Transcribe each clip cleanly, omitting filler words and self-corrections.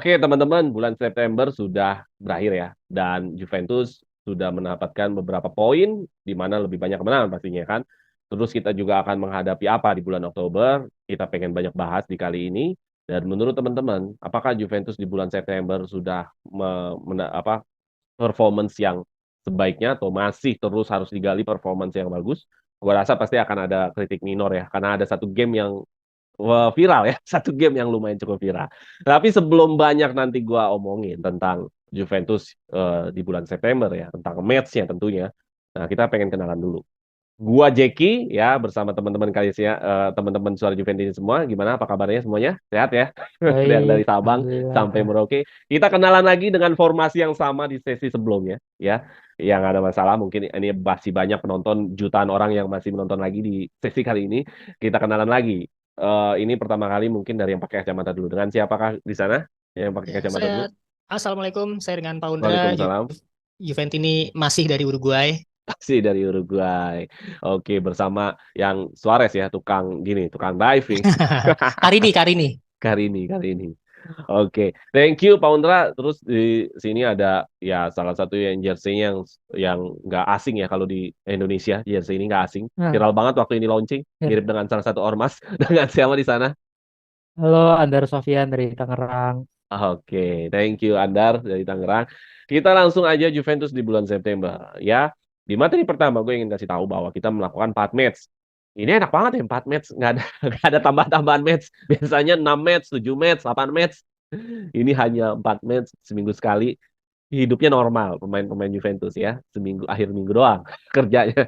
Oke, teman-teman, bulan September sudah berakhir ya, dan Juventus sudah mendapatkan beberapa poin, di mana lebih banyak kemenangan pastinya kan. Terus kita juga akan menghadapi apa di bulan Oktober, kita pengen banyak bahas di kali ini. Dan menurut teman-teman, apakah Juventus di bulan September sudah performance yang sebaiknya atau masih terus harus digali performance yang bagus? Gua rasa pasti akan ada kritik minor ya, karena ada satu game yang viral ya, satu game yang lumayan cukup viral. Tapi sebelum banyak nanti gua omongin tentang Juventus di bulan September ya, tentang match-nya tentunya. Nah, kita pengen kenalan dulu. Gua Jeki ya bersama teman-teman kalian teman-teman suara Juventus semua. Gimana apa kabarnya semuanya? Sehat ya? Yang dari Baik, Sabang sampai alhamdulillah. Merauke. Kita kenalan lagi dengan formasi yang sama di sesi sebelumnya ya. Yang ada masalah mungkin ini masih banyak penonton, jutaan orang yang masih menonton lagi di sesi kali ini. Kita kenalan lagi. Ini pertama kali mungkin dari yang pakai kacamata dulu. Dengan siapakah di sana yang pakai Ya, kacamata dulu? Assalamualaikum. Saya dengan Paundra, Waalaikumsalam. Juventini masih dari Uruguay. Sih dari Uruguay. Oke, bersama yang Suarez ya, tukang diving. Karini, Karini. Kali ini. Oke, thank you Pak Undra. Terus di sini ada ya salah satu yang jersey yang nggak asing ya kalau di Indonesia, jersey ini nggak asing. Nah, Viral banget waktu ini launching, ya. mirip dengan salah satu ormas dengan siapa di sana. Halo, Andar Sofyan dari Tangerang. Oke, thank you Andar dari Tangerang. Kita langsung aja Juventus di bulan September ya. Di materi pertama gue ingin kasih tahu bahwa kita melakukan 4 match. Ini enak banget ya 4 match, nggak ada nggak ada tambah-tambahan match. Biasanya 6 match, 7 match, 8 match. Ini hanya 4 match seminggu sekali. Hidupnya normal pemain-pemain Juventus ya. Seminggu akhir minggu doang kerjanya.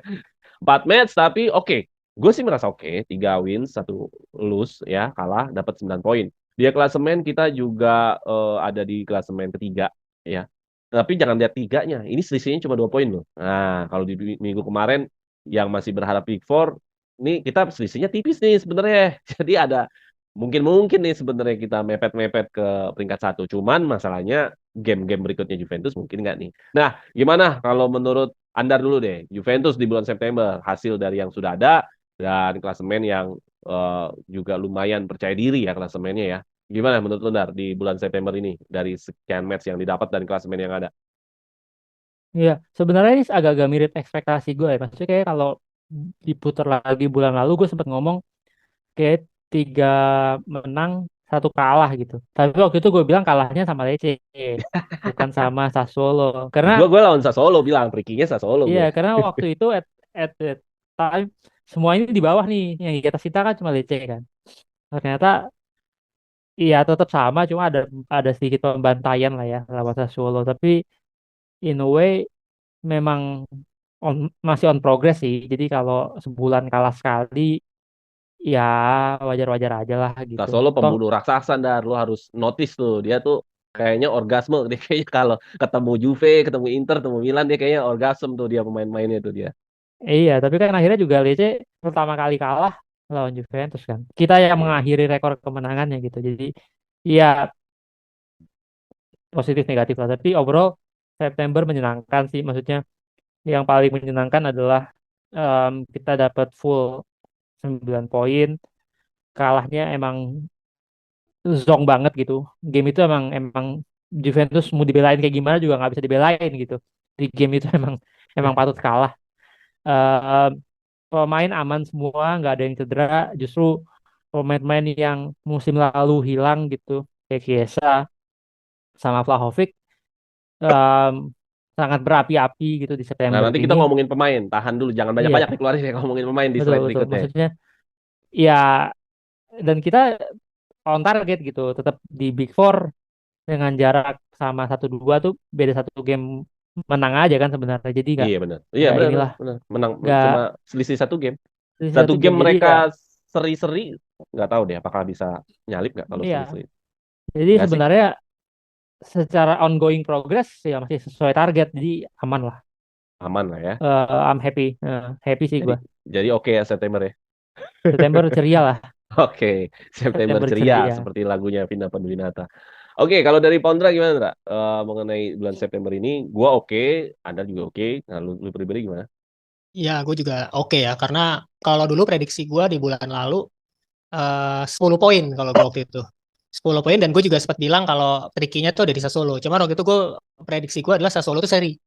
4 match tapi oke. Gue sih merasa oke. 3 win, 1 lose ya, kalah dapat 9 poin. Dia klasemen kita juga ada di klasemen ketiga ya. Tapi jangan lihat tiganya. Ini selisihnya cuma 2 poin loh. Nah, kalau di minggu kemarin yang masih berharap Big Four, ini kita selisihnya tipis nih sebenarnya. Jadi ada mungkin mungkin nih sebenarnya kita mepet-mepet ke peringkat satu. Cuman masalahnya game-game berikutnya Juventus mungkin nggak nih. Nah, gimana kalau menurut Andar dulu deh, Juventus di bulan September, hasil dari yang sudah ada, dan klasemen yang juga lumayan percaya diri ya klasemennya ya. Gimana menurut Andar di bulan September ini, dari sekian match yang didapat dan klasemen yang ada? Iya, sebenarnya ini agak-agak mirip ekspektasi gue ya. Maksudnya kayak kalau diputar lagi bulan lalu, gue sempat ngomong kayak 3 menang, 1 kalah gitu. Tapi waktu itu gue bilang kalahnya sama Lecce, bukan sama Sassuolo. Karena Gue lawan Sassuolo bilang, trikinya Sassuolo iya, gue. karena waktu itu at that time semua ini di bawah nih, yang di atas kita kan cuma Lecce kan. Ternyata iya tetap sama, cuma ada sedikit pembantaian lah ya lawan Sassuolo. Tapi in a way memang masih on progress sih. Jadi kalau sebulan kalah sekali, ya wajar-wajar aja lah gitu. Sassuolo Toh, pembunuh raksasa, Dar. Lu harus notice tuh. Dia tuh kayaknya orgasme. Dia kayaknya kalau ketemu Juve, ketemu Inter, ketemu Milan, dia kayaknya orgasme tuh dia pemain-mainnya tuh dia. iya. Tapi kan akhirnya juga Lecce pertama kali kalah lawan Juventus kan. Kita yang Iya. mengakhiri rekor kemenangannya gitu. Jadi ya positif negatif lah. Tapi overall September menyenangkan sih. Maksudnya yang paling menyenangkan adalah kita dapat full 9 poin. Kalahnya emang zonk banget gitu. Game itu emang emang Juventus mau dibelain kayak gimana juga nggak bisa dibelain gitu. Di game itu emang patut kalah. Eh, Pemain aman semua, nggak ada yang cedera. Justru pemain-pemain yang musim lalu hilang gitu, kayak Chiesa sama Vlahovic, em, sangat berapi-api gitu di Nah, September nanti kita ini. ngomongin pemain. Tahan dulu, jangan banyak-banyak Iya, dikeluarin ya ngomongin pemain di betul slide betul. berikutnya. Maksudnya ya, dan kita on target gitu, tetap di Big Four dengan jarak sama 1-2 tuh beda 1 game menang aja kan sebenarnya. Jadi Iya benar. Iya nggak benar, benar, inilah, benar. Menang nggak cuma selisih 1 game. di Satu satu game game. Jadi mereka ya, seri-seri, nggak tahu deh apakah bisa nyalip nggak kalau iya. seri-seri. Jadi Nggak sih? sebenarnya secara ongoing progress ya masih sesuai target. Jadi aman lah. Aman lah ya. I'm happy. Happy sih Jadi gue. jadi oke ya September ya. September ceria lah. Oke, September September ceria ceria. seperti lagunya Vina Panduwinata. Oke, kalau dari Pondra gimana, Ndra? Mengenai bulan September ini, gua oke, Anda juga oke. Nah, lu pribadi gimana? Ya, gue juga oke ya, karena kalau dulu prediksi gue di bulan lalu 10 poin kalau gue waktu itu. 10 poin, dan gue juga sempat bilang kalau trikinya tuh ada di Sassuolo. Cuma waktu itu prediksi gue adalah Sassuolo tuh seri.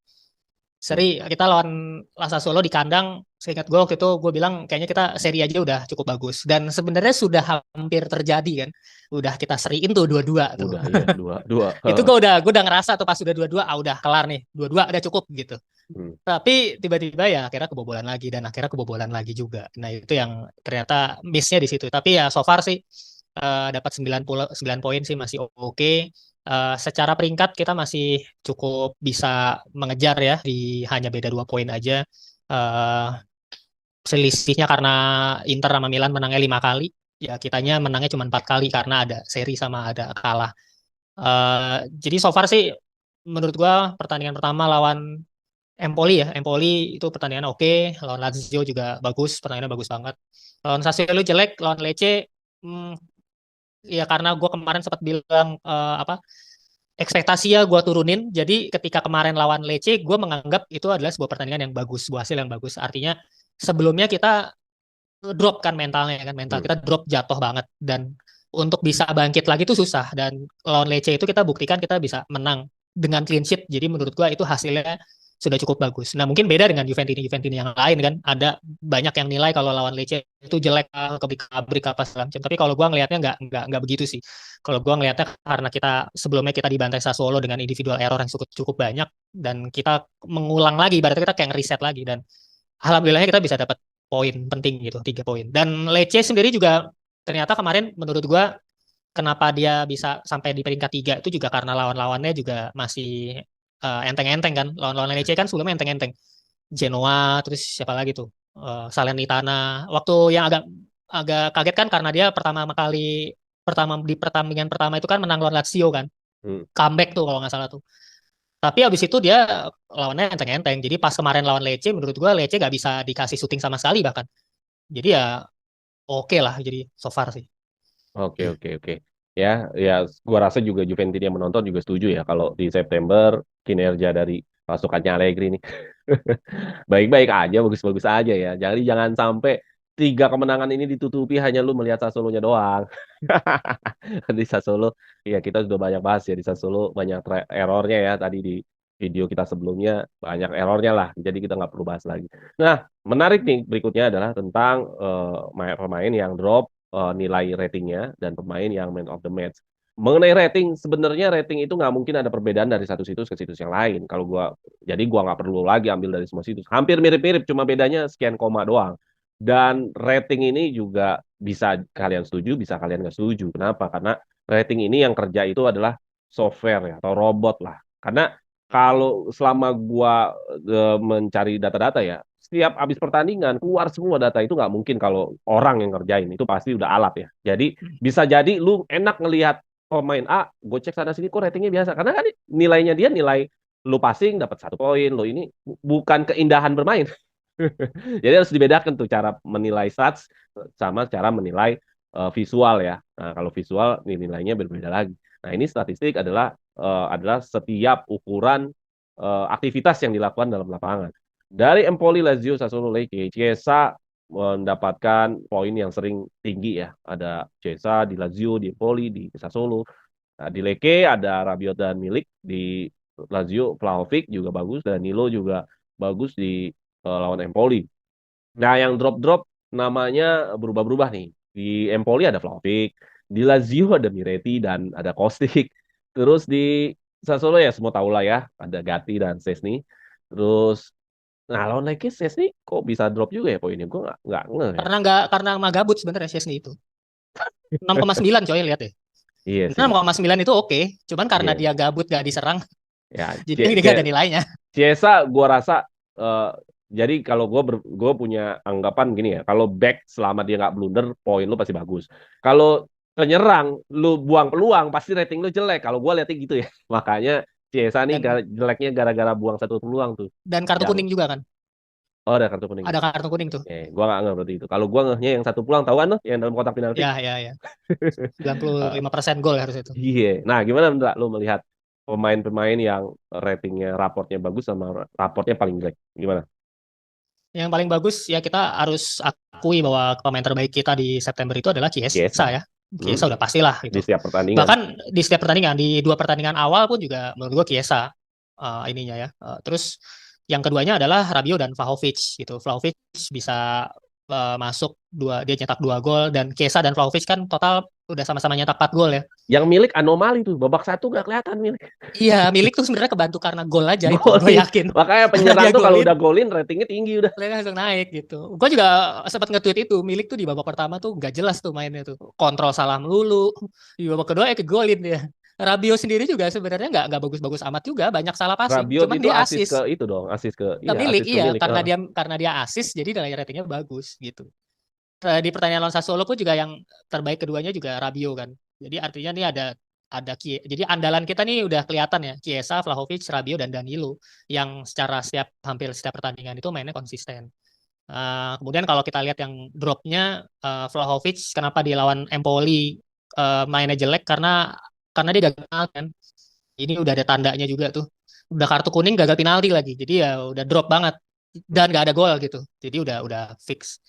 Hmm. Kita lawan Sassuolo di kandang. Seingat gue waktu itu gue bilang kayaknya kita seri aja udah cukup bagus. Dan sebenarnya sudah hampir terjadi kan. Udah kita seriin tuh 2-2 tuh. Udah iya, dua. Itu gue udah ngerasa tuh pas sudah 2-2, udah kelar nih. 2-2 udah cukup gitu. Hmm. Tapi tiba-tiba ya akhirnya kebobolan lagi, dan akhirnya kebobolan lagi juga. Nah, itu yang ternyata miss-nya di situ. Tapi ya so far sih dapat 99 poin sih masih oke. Secara peringkat kita masih cukup bisa mengejar ya, di hanya beda 2 poin aja. Eh, Selisihnya karena Inter sama Milan menangnya 5 kali, ya kitanya menangnya cuma 4 kali karena ada seri sama ada kalah. Jadi so far sih menurut gua pertandingan pertama lawan Empoli ya, Empoli itu pertandingan oke, lawan Lazio juga bagus, pertandingan bagus banget. Lawan Sassuolo jelek, lawan Lecce hmm, ya karena gue kemarin sempat bilang apa, ekspektasi ya gue turunin. Jadi ketika kemarin lawan Lecce, gue menganggap itu adalah sebuah pertandingan yang bagus, sebuah hasil yang bagus. Artinya sebelumnya kita drop kan mentalnya kan, mental Hmm. kita drop jatuh banget, dan untuk bisa bangkit lagi itu susah. Dan lawan Lecce itu kita buktikan kita bisa menang dengan clean sheet. Jadi menurut gua itu hasilnya sudah cukup bagus. Nah, mungkin beda dengan Juventus yang lain kan. Ada banyak yang nilai kalau lawan Lecce itu jelek, kebrik apa segala macam. Tapi kalau gua ngelihatnya nggak begitu sih. Kalau gua ngelihatnya karena kita sebelumnya kita dibantai Sassuolo dengan individual error yang cukup banyak, dan kita mengulang lagi, berarti kita kayak reset lagi, dan alhamdulillahnya kita bisa dapat poin penting gitu, 3 poin. Dan Lecce sendiri juga ternyata kemarin menurut gua kenapa dia bisa sampai di peringkat 3 itu juga karena lawan-lawannya juga masih enteng-enteng kan. Lawan-lawan Lecce kan sebelumnya enteng-enteng. Genoa, terus siapa lagi tuh? Salernitana. Waktu yang agak agak kaget kan karena dia pertama di pertandingan pertama itu kan menang lawan Lazio kan. Hmm. Comeback tuh kalau nggak salah tuh. Tapi abis itu dia lawannya enteng-enteng. Jadi pas kemarin lawan Lecce, menurut gua Lecce nggak bisa dikasih syuting sama sekali bahkan. Jadi ya oke lah. Jadi so far sih. Oke. Ya, gua rasa juga Juventus yang menonton juga setuju ya kalau di September kinerja dari pasukannya Allegri nih baik-baik aja, bagus-bagus aja ya. Jadi jangan sampai 3 kemenangan ini ditutupi hanya lu melihat Sassuolo-nya doang. Di Sassuolo, ya kita sudah banyak bahas ya di Sassuolo banyak errornya ya tadi di video kita sebelumnya banyak errornya lah. Jadi kita nggak perlu bahas lagi. Nah, menarik nih berikutnya adalah tentang pemain yang drop nilai ratingnya dan pemain yang man of the match. Mengenai rating, sebenarnya rating itu nggak mungkin ada perbedaan dari satu situs ke situs yang lain. Jadi gua nggak perlu lagi ambil dari semua situs. Hampir mirip-mirip, cuma bedanya sekian koma doang. Dan rating ini juga bisa kalian setuju, bisa kalian nggak setuju. Kenapa? Karena rating ini yang kerja itu adalah software ya, atau robot lah. Karena kalau selama gua mencari data-data ya, setiap habis pertandingan keluar semua data itu nggak mungkin kalau orang yang ngerjain itu pasti udah alat ya. Jadi bisa jadi lu enak ngelihat pemain A, gue cek sana sini kok ratingnya biasa. Karena kan nilainya dia nilai lu passing dapat 1 poin, lu ini bukan keindahan bermain. Jadi harus dibedakan tuh cara menilai stats sama cara menilai visual ya. Nah, kalau visual nilainya berbeda lagi. Nah, ini statistik adalah setiap ukuran aktivitas yang dilakukan dalam lapangan. Dari Empoli, Lazio, Sassuolo, Lecce, Chiesa mendapatkan poin yang sering tinggi ya. Ada Chiesa di Lazio, di Empoli, di Sassuolo. Nah, di Lecce ada Rabiot dan Milik, di Lazio Vlahovic juga bagus, dan Danilo juga bagus di lawan Empoli. Nah, yang drop-drop namanya berubah-berubah nih. Di Empoli ada Vlahovic, di Lazio ada Miretti dan ada Kostic. Terus di Sassuolo ya semua tahu lah ya, ada Gatti dan Szczesny. Terus, nah lawan lagi Szczesny kok bisa drop juga ya poinnya? Gue nggak ngeh ya. Karena magabut sebenarnya Chesney itu. 6,9 coy, lihat deh. Iya sih. 6,9 itu oke. Cuman karena Iya. dia gabut gak diserang, Ya, jadi dia gak ada nilainya. Chiesa gue rasa jadi kalau gue punya anggapan gini ya, kalau back selama dia nggak blunder, poin lu pasti bagus. Kalau penyerang lu buang peluang, pasti rating lu jelek. Kalau gue lihatnya gitu ya. Makanya Chiesa nih Dan jeleknya gara-gara buang 1 peluang tuh. dan kartu Yang kuning juga kan. oh ada kartu kuning. Ada kartu kuning tuh. Gue nggak ngerti berarti itu. Kalau gue ngehnya yang 1 peluang, tahu kan lo, yang dalam kotak penalti. Ya. 95% gol harus itu. Iya. Nah, gimana Ndra, lu melihat pemain-pemain yang ratingnya raportnya bagus sama raportnya paling jelek? Gimana? Yang paling bagus ya kita harus akui bahwa pemain terbaik kita di September itu adalah Chiesa Chiesa. ya. Chiesa udah pastilah Di gitu. setiap pertandingan. Bahkan di setiap pertandingan, di 2 pertandingan awal pun juga menurut gue Chiesa ininya ya. Terus yang keduanya adalah Rabiot dan Vlahovic gitu. Vlahovic bisa masuk dia nyetak 2 gol, dan Chiesa dan Vlahovic kan total udah sama-sama nyetak 4 gol ya. Yang milik anomali tuh, babak 1 nggak kelihatan milik. Iya, milik tuh sebenarnya kebantu karena gol aja itu, gue Golin. yakin. Makanya Karena penyerang dia tuh kalau golin, udah golin ratingnya tinggi udah. mereka langsung naik gitu. Gue juga sempat nge-tweet itu, milik tuh di babak pertama tuh nggak jelas tuh mainnya tuh, kontrol salah melulu. Di babak kedua kegolin dia. Rabiot sendiri juga sebenarnya nggak bagus-bagus amat juga, banyak salah passing. Rabiot Cuman itu dia asis ke asis itu dong, asis ke ke milik, asis ke iya, milik. karena dia asis, jadi nilai ratingnya bagus gitu. Di pertandingan lawan Sassuolo pun juga yang terbaik keduanya juga Rabiot kan. Jadi artinya nih jadi andalan kita nih udah kelihatan ya, Chiesa, Vlahovic, Rabiot dan Danilo yang secara hampir setiap pertandingan itu mainnya konsisten. Kemudian kalau kita lihat yang dropnya, Vlahovic kenapa di lawan Empoli mainnya jelek, karena dia gagal penalti kan. Ini udah ada tandanya juga tuh. Udah kartu kuning, gagal penalti lagi. Jadi ya udah drop banget dan gak ada gol gitu. Jadi udah fix.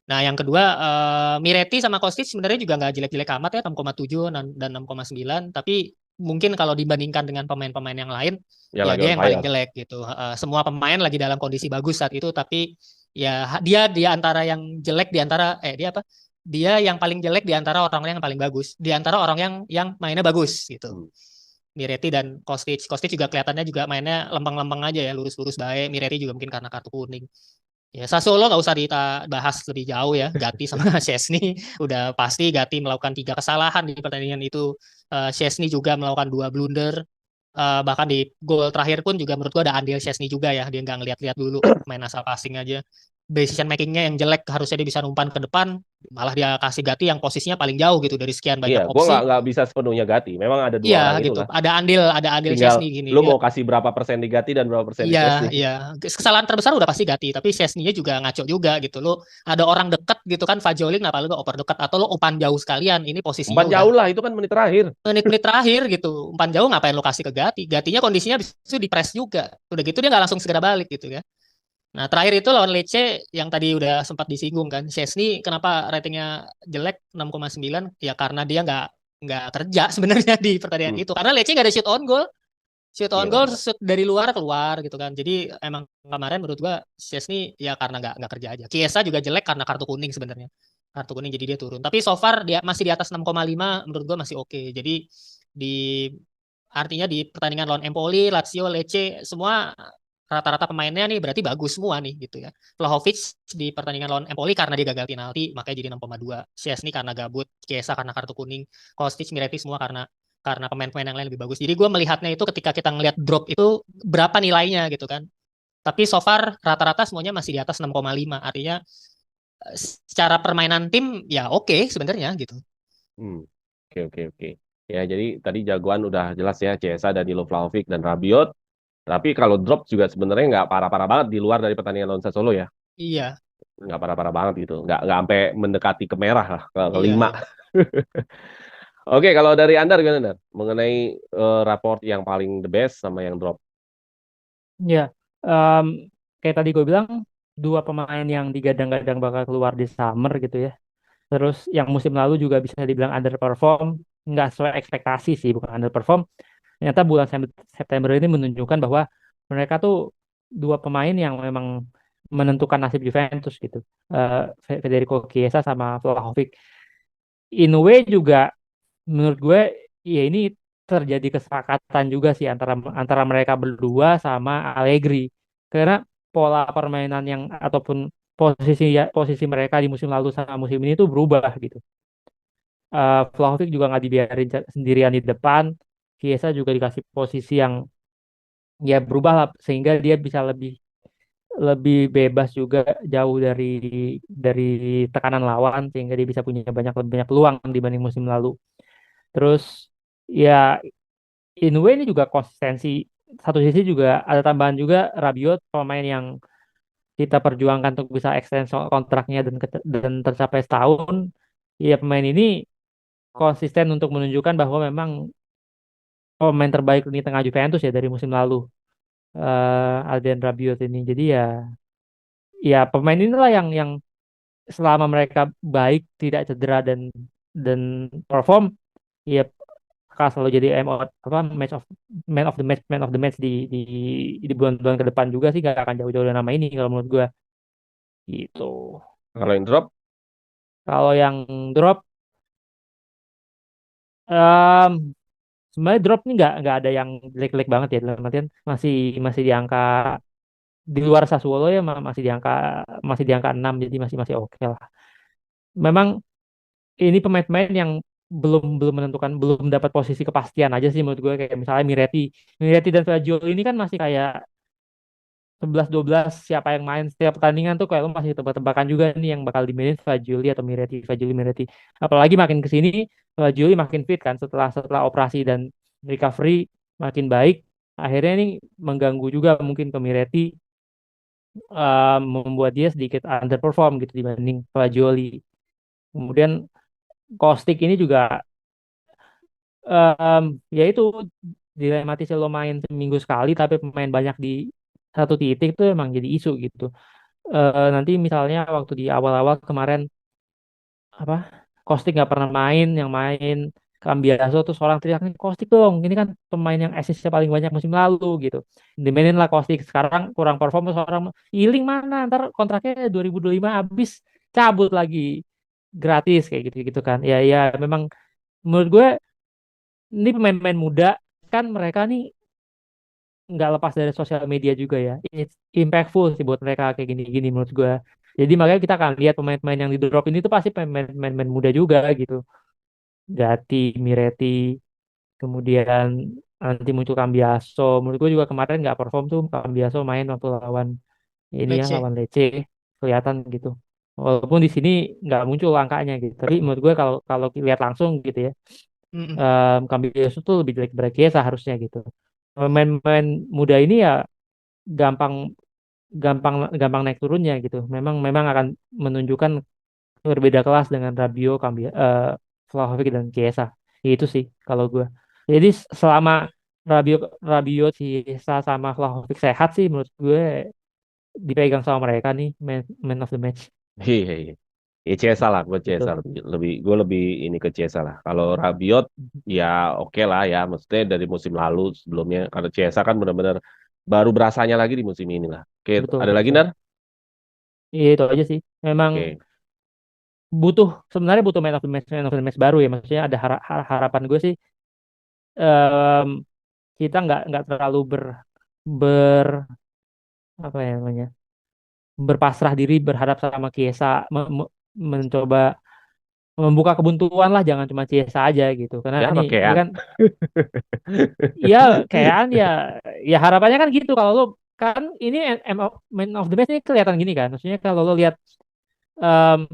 Nah, yang kedua, Miretti sama Kostic sebenarnya juga nggak jelek-jelek amat ya, 6,7 dan 6,9. Tapi mungkin kalau dibandingkan dengan pemain-pemain yang lain, Yang ya lagi dia on yang paling fire. jelek gitu. Semua pemain lagi dalam kondisi bagus saat itu, tapi ya dia di antara yang jelek di antara dia apa? Dia yang paling jelek di antara orang-orang yang paling bagus, di antara orang yang mainnya bagus gitu. Miretti dan Kostic. Kostic juga kelihatannya juga mainnya lempeng-lempeng aja ya, lurus-lurus baik. Miretti juga mungkin karena kartu kuning. Ya, Sassuolo nggak usah kita bahas lebih jauh ya. Gatti sama Szczesny udah pasti Gatti melakukan 3 kesalahan di pertandingan itu. Szczesny juga melakukan 2 blunder. Bahkan di gol terakhir pun juga menurut gua ada andil Szczesny juga ya. Dia nggak ngeliat-liat dulu, main asal passing aja. Decision makingnya yang jelek, harusnya dia bisa umpan ke depan, malah dia kasih Gatti yang posisinya paling jauh gitu dari sekian Iya, banyak gue opsi. nggak bisa sepenuhnya Gatti. Memang ada dua Iya orang gitu. itulah. Ada andil Tinggal Szczesny gini. lu mau kasih berapa persen di Gatti dan berapa persen di Iya, Szczesny. iya. Kesalahan terbesar udah pasti Gatti, tapi Szczesny juga ngaco juga gitu. Lo ada orang dekat gitu kan, Fajoli kenapa lu oper dekat, atau lo umpan jauh sekalian. Ini posisinya Umpan udah jauh lah, itu kan menit terakhir. menit-menit terakhir gitu. Umpan jauh ngapain lo kasih ke Gatti? Gattinya kondisinya bisa di press juga. Udah gitu dia nggak langsung segera balik gitu ya. Nah, terakhir itu lawan Lecce yang tadi udah sempat disinggung kan. Szczesny kenapa ratingnya jelek 6,9? Ya karena dia nggak kerja sebenarnya di pertandingan itu. Karena Lecce nggak ada shoot on goal. Shoot on Iya, goal, benar. shoot dari luar keluar gitu kan. Jadi emang kemarin menurut gua Szczesny ya karena nggak kerja aja. Chiesa juga jelek karena kartu kuning sebenarnya. Kartu kuning jadi dia turun. Tapi so far dia masih di atas 6,5, menurut gua masih oke. Jadi di artinya di pertandingan lawan Empoli, Lazio, Lecce semua rata-rata pemainnya nih berarti bagus semua nih gitu ya. Vlahovic di pertandingan lawan Empoli karena dia gagal penalti makanya jadi 6,2. Szczesny karena gabut, Chiesa karena kartu kuning, Kostic, Miretti semua karena pemain-pemain yang lain lebih bagus. Jadi gue melihatnya itu ketika kita ngelihat drop itu berapa nilainya gitu kan. Tapi so far rata-rata semuanya masih di atas 6,5. Artinya secara permainan tim ya oke sebenarnya gitu. Oke, oke, oke. Ya, jadi tadi jagoan udah jelas ya, Chiesa, Danilo Vlahovic, dan Rabiot. Tapi kalau drop juga sebenarnya nggak parah-parah banget di luar dari pertandingan lawan Sassuolo ya. Iya, Nggak parah-parah banget gitu. Nggak sampai mendekati ke merah lah, ke iya, 5. iya. Oke, kalau dari Anda gimana, Andar? Mengenai raport yang paling the best sama yang drop. Ya, em, kayak tadi gue bilang, dua pemain yang digadang-gadang bakal keluar di summer gitu ya. Terus yang musim lalu juga bisa dibilang underperform, nggak sesuai ekspektasi sih, bukan underperform. Ternyata bulan September ini menunjukkan bahwa mereka tuh dua pemain yang memang menentukan nasib Juventus gitu. Federico Chiesa sama Vlahovic. In a way juga menurut gue ya ini terjadi kesepakatan juga sih antara antara mereka berdua sama Allegri. Karena pola permainan yang ataupun posisi mereka di musim lalu sama musim ini tuh berubah gitu. Vlahovic juga nggak dibiarin sendirian di depan. Chiesa juga dikasih posisi yang ya berubah lah sehingga dia bisa lebih lebih bebas juga jauh dari tekanan lawan sehingga dia bisa punya lebih banyak peluang dibanding musim lalu. Terus ya in a way ini juga konsistensi. Satu sisi juga ada tambahan juga Rabiot pemain yang kita perjuangkan untuk bisa extend kontraknya dan tercapai setahun. Ya pemain ini konsisten untuk menunjukkan bahwa memang pemain terbaik di tengah Juventus ya dari musim lalu. Adrian Rabiot ini. Jadi ya pemain inilah yang selama mereka baik tidak cedera dan dan perform, ya bakal selalu jadi match of man of the match di bulan-bulan ke depan juga sih, gak akan jauh-jauh dari nama ini kalau menurut gua gitu. Kalau yang drop, Kalau yang drop, em, sebenarnya drop ini nggak ada yang jelek-jelek banget ya, dalam artian masih masih di angka, di luar Sassuolo ya, masih di angka 6, jadi masih masih oke lah. Memang ini pemain-pemain yang belum belum menentukan, belum dapat posisi kepastian aja sih menurut gue, kayak misalnya Miretti dan Fagioli ini kan masih kayak 11-12, siapa yang main setiap pertandingan tuh kayak lo masih tebak-tebakan juga nih yang bakal dimainin Fagioli atau Miretti. Apalagi makin ke sini Fagioli makin fit kan, setelah setelah operasi dan recovery makin baik, akhirnya ini mengganggu juga mungkin ke Miretti, membuat dia sedikit underperform gitu dibanding Fagioli. Kemudian Kostik ini juga, ya itu, dilematis, lo main seminggu sekali tapi pemain banyak di satu titik tuh emang jadi isu gitu. Nanti misalnya waktu di awal-awal kemarin apa, Kostik nggak pernah main, yang main Cambiaso tuh seorang teriaknya Kostik dong, ini kan pemain yang assistnya paling banyak musim lalu gitu, dimainin lah Kostik. Sekarang kurang perform seorang Iling, mana ntar kontraknya 2025 habis, cabut lagi gratis kayak gitu gitu kan. Ya ya memang menurut gue ini pemain-pemain muda kan, mereka nih nggak lepas dari sosial media juga ya. It's impactful sih buat mereka kayak gini-gini menurut gue. Jadi makanya kita akan lihat pemain-pemain yang di drop ini tuh pasti pemain-pemain muda juga gitu. Gatti, Miretti, kemudian nanti muncul Cambiaso. Menurut gue juga kemarin nggak perform tuh Cambiaso main waktu lawan ini ya, Lecce. lawan Lecce, kelihatan gitu. Walaupun di sini nggak muncul angkanya gitu. Tapi menurut gue kalau kalau lihat langsung gitu ya, Mm-mm. Cambiaso tuh lebih jelek dari Chiesa seharusnya gitu. Pemain-pemain muda ini ya gampang gampang gampang naik turunnya gitu. Memang memang akan menunjukkan berbeda kelas dengan Vlahovic dan Chiesa. Itu sih kalau gue. Jadi selama Rabiot, Chiesa sama Vlahovic sehat sih, menurut gue dipegang sama mereka nih, man of the match iya, iya. Ya Chiesa lah, gue gitu. Chiesa gue lebih ini ke Chiesa lah. Kalau Rabiot ya oke lah ya, maksudnya dari musim lalu sebelumnya. Karena Chiesa kan benar-benar baru berasanya lagi di musim ini lah. Oke, Betul, ada lagi betul. Nar? Iya itu aja sih. Memang Oke, sebenarnya butuh man of the match baru ya. Maksudnya ada harapan gue sih, em, kita nggak terlalu ber apa ya namanya, berpasrah diri berharap sama Chiesa, mencoba membuka kebuntuan lah, jangan cuma Chiesa aja gitu, karena ya ini pakaian. kan ya kayaknya ya harapannya kan gitu. Kalau lo kan ini man of the match ini kelihatan gini kan, maksudnya kalau lo lihat, em,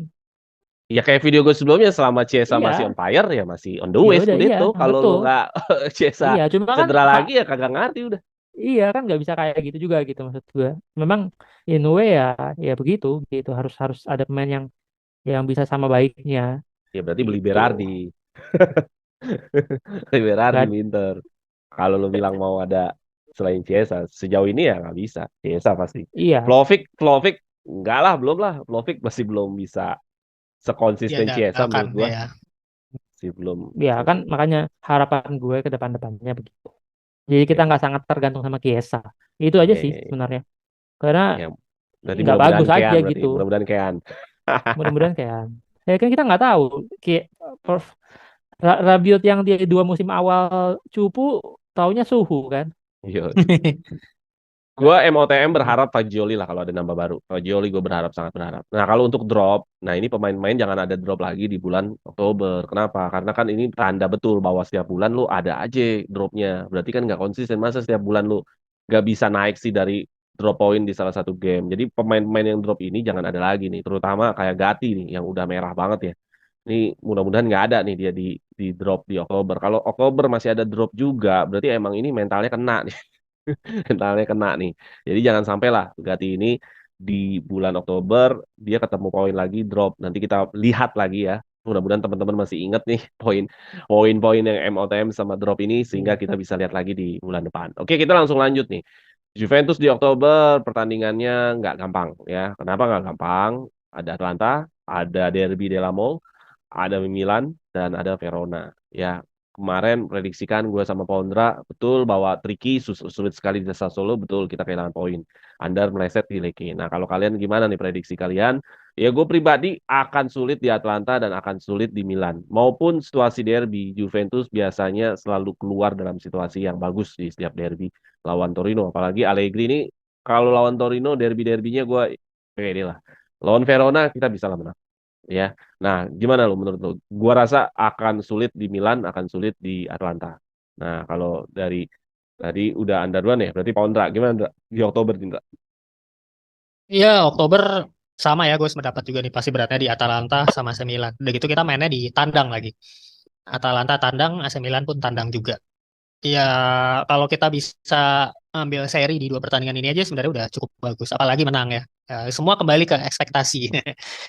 Ya kayak video gue sebelumnya, selama Chiesa masih on iya fire ya masih on the ya way udah, iya Scudetto. Kalau lu betul, nggak Chiesa iya cuma kan cedera lagi ya kagak ngerti udah. iya kan nggak bisa kayak gitu juga gitu maksud gue. Memang in a way ya, ya begitu gitu, harus harus ada pemain yang bisa sama baiknya Ya berarti beli gitu. Berardi. Beli Berardi Gak, Winter. Kalau lu bilang mau ada selain Chiesa, sejauh ini ya nggak bisa. Chiesa pasti. iya Vlahovic enggak lah, belum lah. Vlahovic masih belum bisa sekonsisten Chiesa Diandalkan menurut gua. ya. Masih belum. ya Masih kan, belum. makanya harapan gue ke depan-depannya begitu. Jadi kita Oke. nggak sangat tergantung sama Chiesa. Itu aja Iya, sih iya, iya. sebenarnya. Karena Ya, berarti nggak mudah-mudahan bagus aja Kean berarti. gitu. Mudah-mudahan Kean. Mudah-mudahan kayak, ya kan kita nggak tahu. Kayak Rabiot yang dia 2 musim awal cupu, taunya suhu kan. Iya. Gue MOTM Gitu. berharap Fagioli lah kalau ada nambah baru. Fagioli gue berharap, sangat berharap. Nah kalau untuk drop, nah ini pemain-pemain jangan ada drop lagi di bulan Oktober. Kenapa? Karena kan ini tanda betul bahwa setiap bulan lu ada aja dropnya. Berarti kan nggak konsisten. Masa setiap bulan lu nggak bisa naik sih dari drop point di salah satu game. Jadi pemain-pemain yang drop ini jangan ada lagi nih. Terutama kayak Gatti nih yang udah merah banget ya. Ini mudah-mudahan nggak ada nih dia di drop di Oktober. Kalau Oktober masih ada drop juga, berarti emang ini mentalnya kena nih. Mentalnya kena nih. Jadi jangan sampai lah Bugatti ini di bulan Oktober dia ketemu poin lagi drop. Nanti kita lihat lagi ya. Mudah-mudahan teman-teman masih ingat nih poin-poin yang MOTM sama drop ini sehingga Iya. kita bisa lihat lagi di bulan depan. Oke, kita langsung lanjut nih. Juventus di Oktober pertandingannya nggak gampang ya. Kenapa nggak gampang? Ada Atlanta, ada Derby della Mole, ada Milan, dan ada Verona. Ya, kemarin prediksikan gue sama Pondra, betul bahwa tricky, sulit sekali di Sassuolo, betul kita kehilangan poin. Andar meleset di Lecce. Nah, kalau kalian gimana nih prediksi kalian? Ya, gue pribadi akan sulit di Atlanta dan akan sulit di Milan. Maupun situasi derby, Juventus biasanya selalu keluar dalam situasi yang bagus di setiap derby lawan Torino. Apalagi Allegri ini, kalau lawan Torino, derby-derbynya gue pede lah. Lawan Verona kita bisa lah menang. Ya, nah gimana lo menurut lo? Gua rasa akan sulit di Milan, akan sulit di Atlanta. Nah, kalau dari tadi udah under duluan ya, berarti Pondra gimana Ndra? Di Oktober Ndra? Iya, Oktober sama ya, gue sependapat juga nih pasti beratnya di Atalanta sama AC Milan. Udah gitu kita mainnya di tandang lagi. Atalanta tandang, AC Milan pun tandang juga. Ya, kalau kita bisa ambil seri di dua pertandingan ini aja sebenarnya udah cukup bagus. Apalagi menang ya. Semua kembali ke ekspektasi.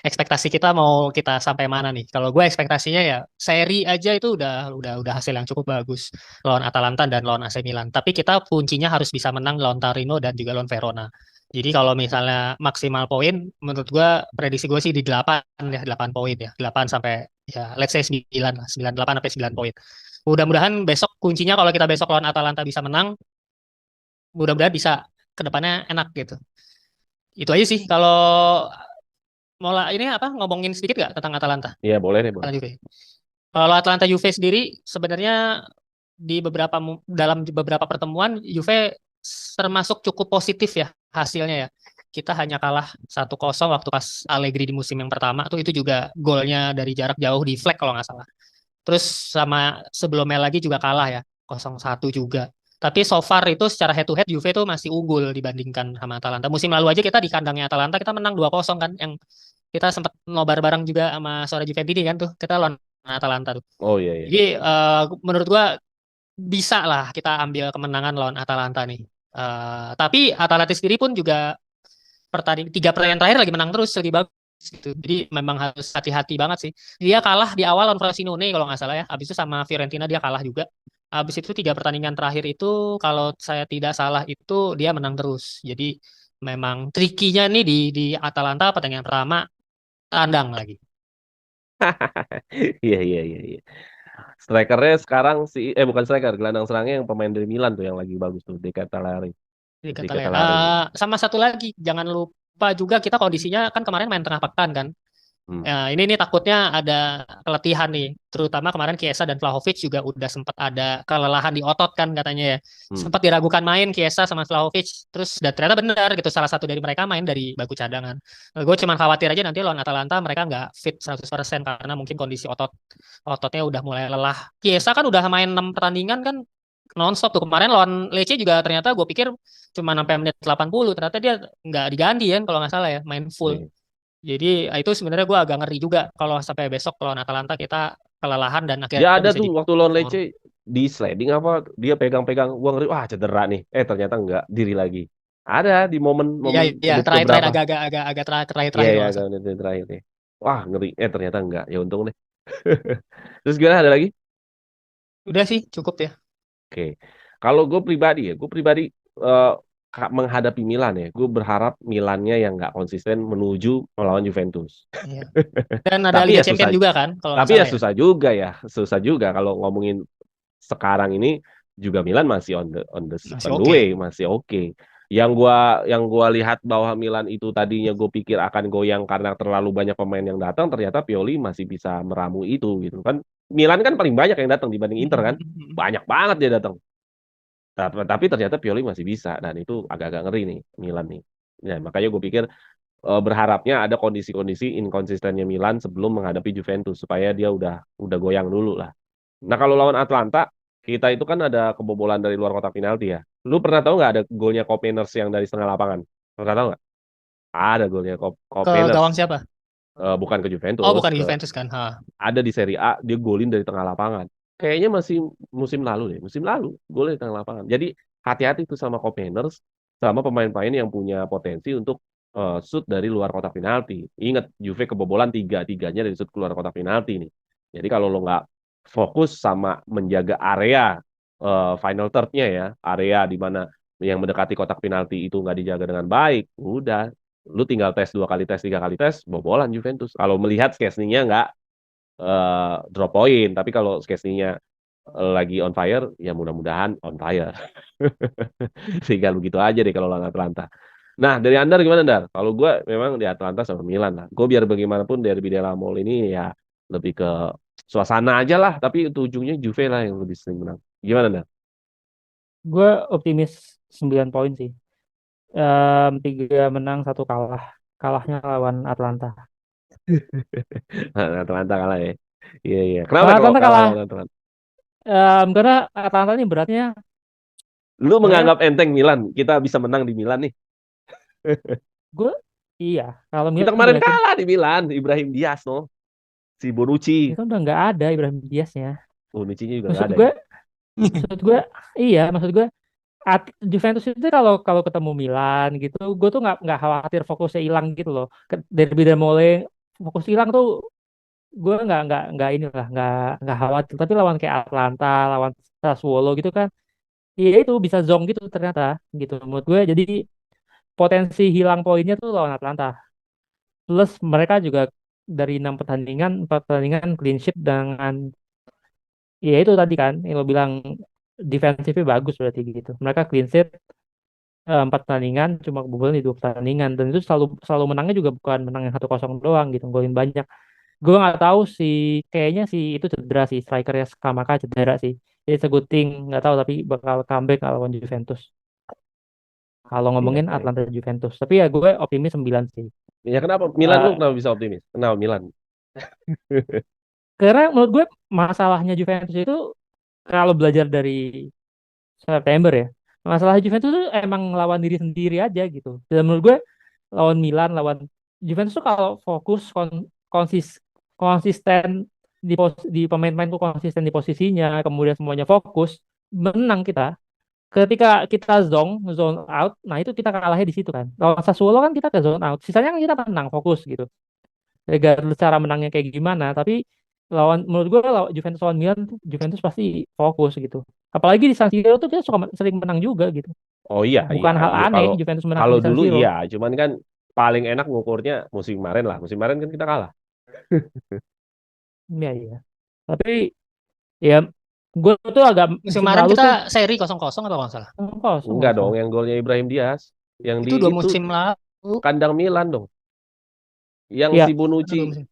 Ekspektasi kita mau kita sampai mana nih? Kalau gue ekspektasinya ya seri aja itu udah hasil yang cukup bagus lawan Atalanta dan lawan AC Milan. Tapi kita kuncinya harus bisa menang lawan Torino dan juga lawan Verona. Jadi kalau misalnya maksimal poin, menurut gue prediksi gue sih di 8 ya, 8 poin ya. 8 sampai ya let's say 9 lah, 9 8 sampai 9 poin. Mudah-mudahan besok kuncinya kalau kita besok lawan Atalanta bisa menang, mudah-mudahan bisa ke depannya enak gitu. Itu aja sih kalau mau ini apa ngomongin sedikit gak tentang Atalanta? Iya, boleh deh, boleh. Atalanta Juve. Kalau Atalanta Juve sendiri sebenarnya di dalam beberapa pertemuan Juve termasuk cukup positif ya hasilnya ya. Kita hanya kalah 1-0 waktu pas Allegri di musim yang pertama tuh itu juga golnya dari jarak jauh di flag kalau nggak salah. Terus sama sebelumnya lagi juga kalah ya, 0-1 juga. Tapi so far itu secara head to head Juve itu masih unggul dibandingkan sama Atalanta. Musim lalu aja kita di kandangnya Atalanta kita menang 2-0 kan, yang kita sempat nobar bareng juga sama sore Juventini kan tuh. Kita lawan Atalanta tuh. Oh iya, iya. Jadi menurut gua bisa lah kita ambil kemenangan lawan Atalanta nih. Tapi Atalanta sendiri pun juga tiga pertandingan terakhir lagi menang terus, lagi bagus gitu. Jadi memang harus hati-hati banget sih. Dia kalah di awal lawan Frosinone kalau nggak salah ya. Habis itu sama Fiorentina dia kalah juga. Habis itu tiga pertandingan terakhir itu kalau saya tidak salah itu dia menang terus. Jadi memang trikinya nih di Atalanta pertandingan pertama tandang lagi. Iya, iya, iya, iya. Strikernya sekarang bukan striker, gelandang serangnya yang pemain dari Milan tuh yang lagi bagus tuh, De Ketelaere. Di De Catalan. Ketelaere. Sama satu lagi, jangan lupa juga kita kondisinya kan kemarin main tengah pekan kan. Hmm. Ini nih takutnya ada keletihan nih, terutama kemarin Chiesa dan Vlahovic juga udah sempat ada kelelahan di otot kan katanya ya. Sempat diragukan main Chiesa sama Vlahovic, terus dan ternyata benar gitu salah satu dari mereka main dari bangku cadangan. Gue cuma khawatir aja nanti lawan Atalanta mereka nggak fit 100% karena mungkin kondisi ototnya udah mulai lelah. Chiesa kan udah main 6 pertandingan kan nonstop tuh. Kemarin lawan Lecce juga ternyata gue pikir cuma sampai menit 80, ternyata dia nggak diganti kan kalau nggak salah ya, main full. Iya. Jadi itu sebenarnya gue agak ngeri juga kalau sampai besok lawan Atalanta kita kelelahan dan Dia akhirnya ada bisa tuh jadi waktu lawan skor. Lecce di sliding apa dia pegang-pegang, gua ngeri wah cedera nih. Ternyata enggak, diri lagi. Ada di Iya momen-momen iya menit terakhir-terakhir keberapa. agak terakhir Iya, terakhir ya kalau nggak agak salah. menit terakhir nih. Wah, ngeri. Ternyata enggak. Ya untung deh. Terus gimana ada lagi? Udah sih cukup ya. Oke. Kalau gue pribadi eh, menghadapi Milan ya, gue berharap Milannya yang nggak konsisten menuju melawan Juventus. Iya. Dan ada Tapi Liga ya susah, Champion juga kan kalau nggak tapi ya salah ya. susah juga ya, susah juga kalau ngomongin sekarang ini juga Milan masih Masih on the oke. way, masih oke. Yang gua lihat bahwa Milan itu tadinya gue pikir akan goyang karena terlalu banyak pemain yang datang, ternyata Pioli masih bisa meramu itu gitu kan. Milan kan paling banyak yang datang dibanding Inter kan, banyak banget dia datang. Tapi ternyata Pioli masih bisa dan itu agak-agak ngeri nih Milan nih. Ya, makanya gue pikir berharapnya ada kondisi-kondisi inkonsistennya Milan sebelum menghadapi Juventus supaya dia udah goyang dulu lah. Nah kalau lawan Atlanta kita itu kan ada kebobolan dari luar kotak penalti ya. Lu pernah tahu nggak ada golnya Kopeners yang dari setengah lapangan? Pernah tahu nggak? Ada golnya Ke Kopeners. gawang siapa? Bukan ke Oh Juventus, bukan di Juventus kan. ada di Serie A dia golin dari tengah lapangan. Kayaknya masih musim lalu deh, musim lalu golin di tengah lapangan. Jadi hati-hati tuh sama Kopeners, sama pemain-pemain yang punya potensi untuk shoot dari luar kotak penalti. Ingat Juve kebobolan tiganya dari shoot keluar kotak penalti nih. Jadi kalau lo nggak fokus sama menjaga area final third-nya ya, area di mana yang mendekati kotak penalti itu nggak dijaga dengan baik, udah lu tinggal tes 2 kali tes 3 kali tes bobolan Juventus kalau melihat casingnya nggak drop poin. Tapi kalau Szczesny-nya lagi on fire, ya mudah-mudahan on fire. Sehingga begitu aja deh kalau lawan Atlanta. Nah, dari Andar gimana, Dar? Kalau gue memang di Atlanta sama Milan lah. Gue biar bagaimanapun Derby della Mole ini ya lebih ke suasana aja lah. Tapi itu ujungnya Juve lah yang lebih sering menang. Gimana, Dar? Gue optimis 9 poin sih. 3 menang, 1 kalah. Kalahnya lawan Atlanta. Atlanta kalah ya. Iya, iya. Kenapa Lawan kalau Atlanta kalah kalah. lawan Atlanta? Karena Atlanta ini beratnya Lu sebenarnya menganggap enteng Milan, kita bisa menang di Milan nih. gue iya. Kalau Kita Milan kemarin berarti kalah di Milan, Ibrahim Diaz, no. Si ini Bonucci. kan udah nggak ada Ibrahim Diaznya. Bonucci-nya juga nggak Maksud ada gue, ya. maksud gue Juventus itu kalau ketemu Milan gitu, gue tuh nggak khawatir fokusnya hilang gitu loh. Derby dan Mole fokus hilang tuh gue nggak inilah nggak khawatir. Tapi lawan kayak Atlanta, lawan Sassuolo gitu kan, iya itu bisa zonk gitu ternyata gitu menurut gue. Jadi potensi hilang poinnya tuh lawan Atlanta. Plus mereka juga dari 6 pertandingan, 4 pertandingan clean sheet dengan ya itu tadi kan yang lo bilang defensifnya bagus berarti gitu. Mereka clean sheet 4 pertandingan cuma kebobolan di 2 pertandingan dan itu selalu selalu menangnya juga bukan menang yang 1-0 doang gitu, golin banyak. Gue nggak tahu sih, kayaknya sih itu cedera sih, strikernya Skamaka cedera sih. Jadi it's a good thing, nggak tahu tapi bakal comeback lawan Juventus. Kalau Iya, ngomongin iya. Atlanta Juventus, tapi ya gue optimis 9 sih. Ya kenapa Milan lu Eh, kenapa bisa optimis? Kenapa Milan? karena menurut gue masalahnya Juventus itu kalau belajar dari September ya, masalah Juventus tuh emang lawan diri sendiri aja gitu. Dan menurut gue lawan Milan, lawan Juventus tuh kalau fokus konsisten di pemain-pemain tuh konsisten di posisinya, kemudian semuanya fokus, menang kita. Ketika kita zone out, nah itu kita kalahnya di situ kan. Lawan Sassuolo kan kita ke zone out, sisanya kan kita menang fokus gitu. Regardless cara menangnya kayak gimana, tapi menurut gue lawan Juventus lawan Milan tuh Juventus pasti fokus gitu. Apalagi di San Siro tuh kita suka sering menang juga gitu. Oh iya, iya, Bukan hal iya. aneh Kalau Juventus menang kalau di San dulu Siro. iya, cuman kan paling enak ngukurnya musim kemarin lah. Musim kemarin kan kita kalah. Iya, iya. Tapi ya gue tuh agak Musim musim kemarin lalu kita tuh seri 0-0 apa nggak salah? kosong Enggak dong, kosong. yang golnya Ibrahim Diaz, yang di Itu 2 itu musim lalu. kandang Milan dong. Yang si Iya, Mana 2 Bonucci, musim?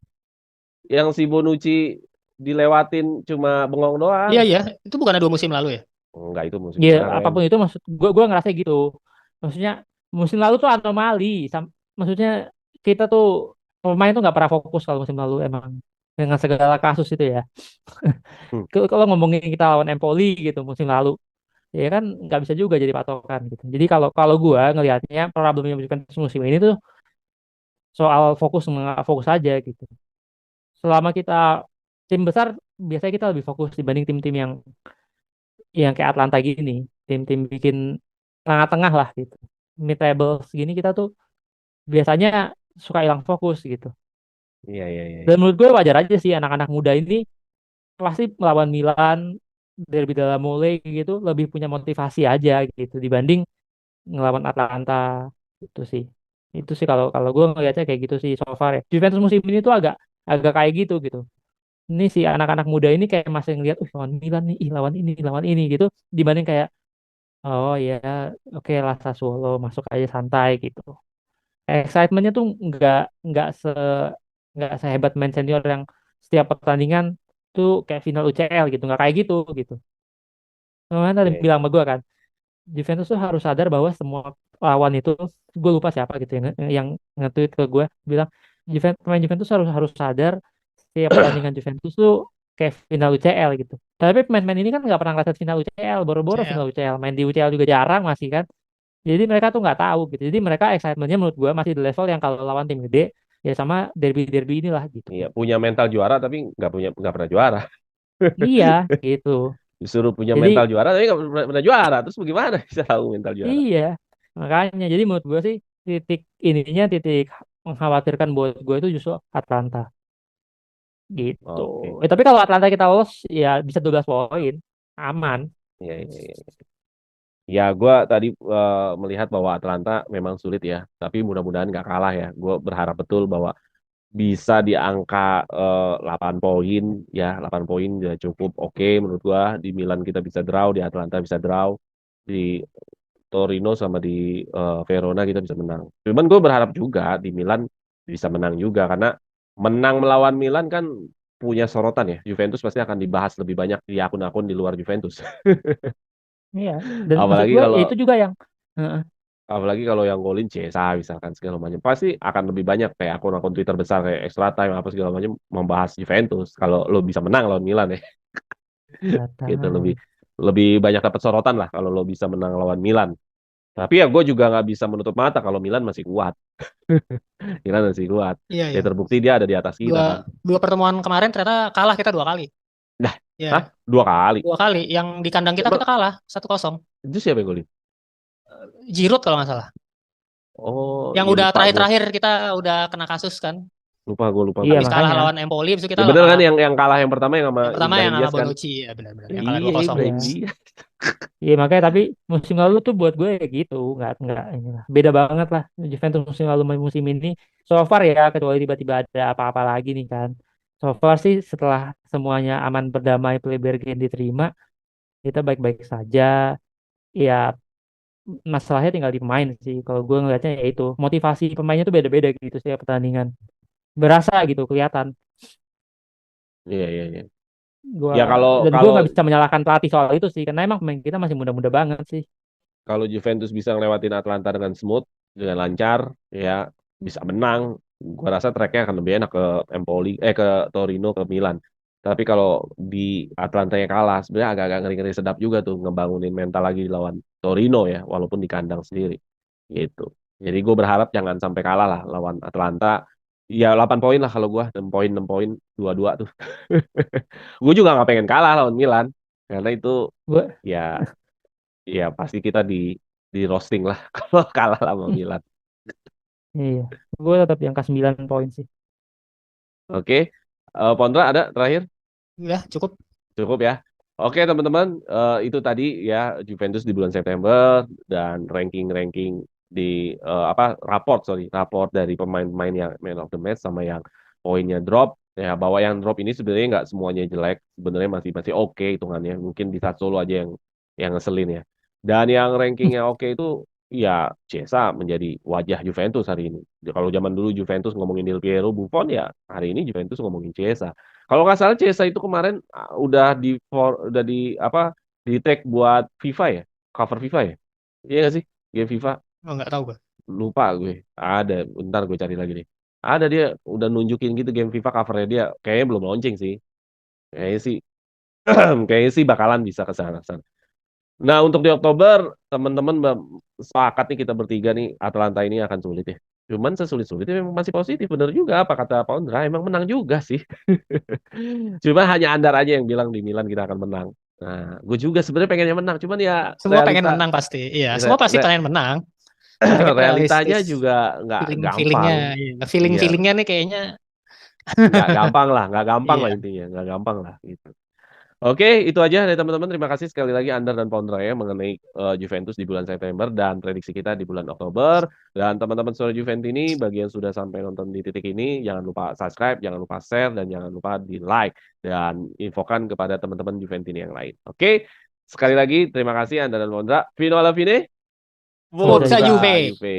yang si Bonucci dilewatin cuma bengong doang. Iya iya, itu bukannya 2 musim lalu ya? Enggak, itu musim ya kemarin. apapun itu maksud gue ngerasa gitu. Maksudnya musim lalu tuh anomali. Maksudnya kita tuh pemain tuh nggak pernah fokus kalau musim lalu emang dengan segala kasus itu ya. Hmm. Kalau ngomongin kita lawan Empoli gitu musim lalu, ya kan nggak bisa juga jadi patokan gitu. Jadi kalau kalau gue ngelihatnya problemnya Juventus musim ini tuh soal fokus nggak fokus aja gitu. Selama kita tim besar biasanya kita lebih fokus dibanding tim-tim yang kayak Atlanta gini, tim-tim bikin tengah-tengah lah gitu. Mid table segini kita tuh biasanya suka hilang fokus gitu. Iya, iya, iya, Dan iya. menurut gue wajar aja sih anak-anak muda ini pasti melawan Milan, Derby della Mole gitu lebih punya motivasi aja gitu dibanding ngelawan Atlanta itu sih. Itu sih kalau kalau gue ngelihatnya kayak gitu sih so far ya. Juventus musim ini tuh agak agak kayak gitu gitu. Ini si anak-anak muda ini kayak masih ngeliat, lawan Milan nih, lawan ini gitu, dibanding kayak, oh ya, oke lah Sassuolo masuk aja santai gitu. Excitementnya tuh nggak se nggak sehebat main senior yang setiap pertandingan tuh kayak final UCL gitu, nggak kayak gitu gitu. Kemarin tadi Iya, iya. bilang sama gue kan, Juventus tuh harus sadar bahwa semua lawan itu, gue lupa siapa gitu yang nge-tweet ke gue bilang pemain Juventus harus harus sadar setiap pertandingan Juventus tuh kayak final UCL gitu. Tapi pemain-pemain ini kan nggak pernah ngeliat final UCL, boro-boro final CL. UCL, main di UCL juga jarang masih kan. Jadi mereka tuh nggak tahu gitu. Jadi mereka excitementnya menurut gue masih di level yang kalau lawan tim gede ya sama derby-derby inilah gitu. Iya, punya mental juara tapi nggak pernah juara. Iya gitu. Disuruh punya Jadi mental juara tapi nggak pernah juara. Terus bagaimana bisa tahu mental juara? iya makanya jadi menurut gue sih titik mengkhawatirkan buat gue itu justru Atlanta gitu. Oke. Tapi kalau Atlanta kita lolos ya bisa 12 poin aman. Iya, iya, iya. Ya, gue tadi melihat bahwa Atlanta memang sulit ya, tapi mudah-mudahan nggak kalah ya. Gue berharap betul bahwa bisa di angka 8 poin ya, 8 poin ya cukup oke menurut gua. Di Milan kita bisa draw, di Atalanta bisa draw, di Torino sama di Verona kita bisa menang. Cuman gue berharap juga di Milan bisa menang juga karena menang melawan Milan kan punya sorotan ya. Juventus pasti akan dibahas lebih banyak di akun-akun di luar Juventus. Iya. Dan maksud Apalagi gue ya kalau itu juga yang heeh. apalagi kalau yang golin Chiesa misalkan segala macam. Pasti akan lebih banyak kayak akun-akun Twitter besar kayak Extra Time apa segala macam membahas Juventus kalau lo bisa menang lawan Milan ya. Nggak Gitu tahu. lebih lebih banyak dapat sorotan lah kalau lo bisa menang lawan Milan. Tapi ya gue juga nggak bisa menutup mata kalau Milan masih kuat. Milan masih kuat. Iya, Ya iya. terbukti dia ada di atas kita Dua kan. dua pertemuan kemarin ternyata kalah kita 2 kali. Nah, Ya, hah? 2 kali. 2 kali. Yang di kandang kita Emang kalah 1-0. itu siapa yang golin? Giroud kalau nggak salah. Oh, Yang iya udah lupa gue. terakhir-terakhir kita udah kena kasus kan. Lupa Iya gue. Habis kalah makanya. lawan Empoli, habis itu Ya kita bener kan kalah. yang kalah yang pertama yang sama Yang pertama yang Ibrahim sama Diaz kan? Bonucci, ya benar-benar. Yang kalah Iya, 2-0. Ibrahim Iya. Diaz. Iya makanya tapi musim lalu tuh buat gue ya gitu nggak inilah beda banget lah Juventus musim lalu sama musim ini so far ya kecuali tiba-tiba ada apa-apa lagi nih kan so far sih setelah semuanya aman berdamai Pelebergen diterima kita baik-baik saja ya masalahnya tinggal di pemain sih kalau gue ngelihatnya ya itu motivasi pemainnya tuh beda-beda gitu setiap pertandingan berasa gitu kelihatan Iya, iya, iya. gua Ya kalau dan gue kalau nggak bisa menyalahkan pelatih soal itu sih karena emang pemain kita masih muda-muda banget sih. kalau Juventus bisa ngelewatin Atlanta dengan smooth, dengan lancar, ya bisa menang. Gua rasa tracknya akan lebih enak ke Empoli, ke Torino, ke Milan. Tapi kalau di Atlanta yang kalah, sebenarnya agak-agak ngeri-ngeri sedap juga tuh ngebangunin mental lagi lawan Torino ya, walaupun di kandang sendiri. Gitu. Jadi gue berharap jangan sampai kalah lah lawan Atlanta. Ya 8 poin lah kalau gue, 6 poin, 6 poin, 2-2 tuh. Gue juga nggak pengen kalah lawan Milan. Karena itu Gue ya ya pasti kita di roasting lah kalau kalah sama Milan. iya, gue tetap di angka 9 poin sih. Oke. Pondra ada terakhir? Udah cukup. Cukup ya. Oke teman-teman, itu tadi ya Juventus di bulan September dan ranking-ranking di raport dari pemain-pemain yang man of the match sama yang poinnya drop. Ya bahwa yang drop ini sebenarnya nggak semuanya jelek, sebenarnya masih masih oke hitungannya. Mungkin di Sassuolo aja yang ngeselin ya. Dan yang rankingnya oke itu ya Chiesa menjadi wajah Juventus hari ini. Kalau zaman dulu Juventus ngomongin Del Piero, Buffon ya hari ini Juventus ngomongin Chiesa. Kalau nggak salah Chiesa itu kemarin udah di apa di tag buat FIFA ya, cover FIFA ya. Iya nggak sih? Game FIFA Oh, nggak tahu gue. lupa gue. Ada, ntar gue cari lagi nih. Ada dia udah nunjukin gitu game FIFA covernya dia. Kayaknya belum launching sih. Kayaknya sih kayaknya sih bakalan bisa ke sana. Nah, untuk di Oktober, teman-teman sepakat nih kita bertiga nih, Atlanta ini akan sulit ya. Cuman sesulit-sulitnya memang masih positif, bener juga apa kata Pondra, emang menang juga sih. Cuma hanya Andar aja yang bilang di Milan kita akan menang. Nah, gue juga sebenarnya pengennya menang, cuman ya Semua pengen realita menang pasti. Iya, semua re- pasti re- pengen menang. Tapi kan realitanya realistis. juga nggak Feeling-feelingnya, gampang. iya. Iya, Feeling-feelingnya nih kayaknya. nggak gampang lah Iya. intinya, nggak gampang lah gitu. Oke, itu aja dari teman-teman. Terima kasih sekali lagi Andar dan Pondra ya mengenai Juventus di bulan September dan prediksi kita di bulan Oktober. Dan teman-teman Sore Juventus ini, bagi yang sudah sampai nonton di titik ini, jangan lupa subscribe, jangan lupa share, dan jangan lupa di like. Dan infokan kepada teman-teman Juventus ini yang lain. Oke, sekali lagi terima kasih Andar dan Pondra. Fino alla fine, Forza Forza Forza Juve. Juve.